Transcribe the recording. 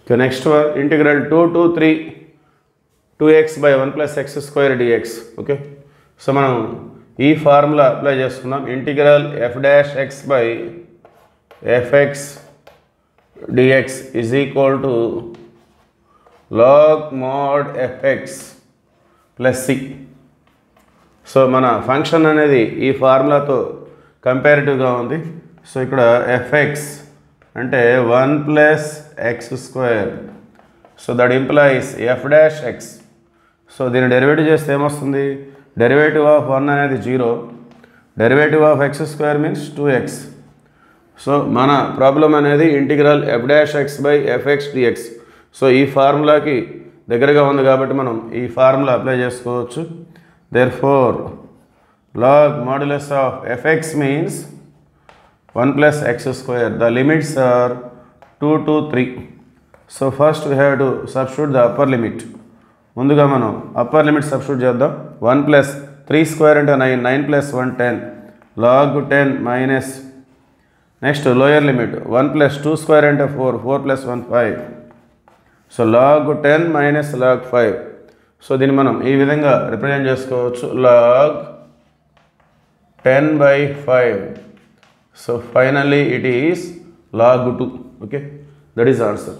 Okay, next one, integral 2 to 3 2x by 1 plus x square dx. Okay, so మనం ఈ formula apply చేసుకుందాం. Integral f dash x by fx dx is equal to log mod fx plus c. So మన function అనేది ఈ ఫార్ములాతో కంపారిటివ్గా ఉంది. So ఇక్కడ fx అంటే 1 plus x square. So that implies f dash x. So దీన్ని derivative చేస్తే ఏమొస్తుంది? డెరివేటివ్ ఆఫ్ 1 అనేది 0, derivative of x square means 2x. So మన ప్రాబ్లం అనేది integral f dash x by fx dx. So ఈ ఫార్ములాకి దగ్గరగా ఉంది కాబట్టి మనం ఈ ఫార్ములా అప్లై చేసుకోవచ్చు. Therefore log modulus of fx means 1 plus x square. The limits are 2 to 3. So first we have to substitute the upper limit. ముందుగా మనం upper limit substitute చేద్దాం. 1 ప్లస్ 3 స్క్వేర్ అంటే 9, 9 plus 1 10, log 10 minus next lower limit 1 plus 2 square అంటే 4, 4 plus 1 5. So log 10 minus log 5. So దీన్ని మనం ఈ విధంగా represent చేసుకోవచ్చు, log 10 by 5. So finally it is log 2. Okay, that is answer.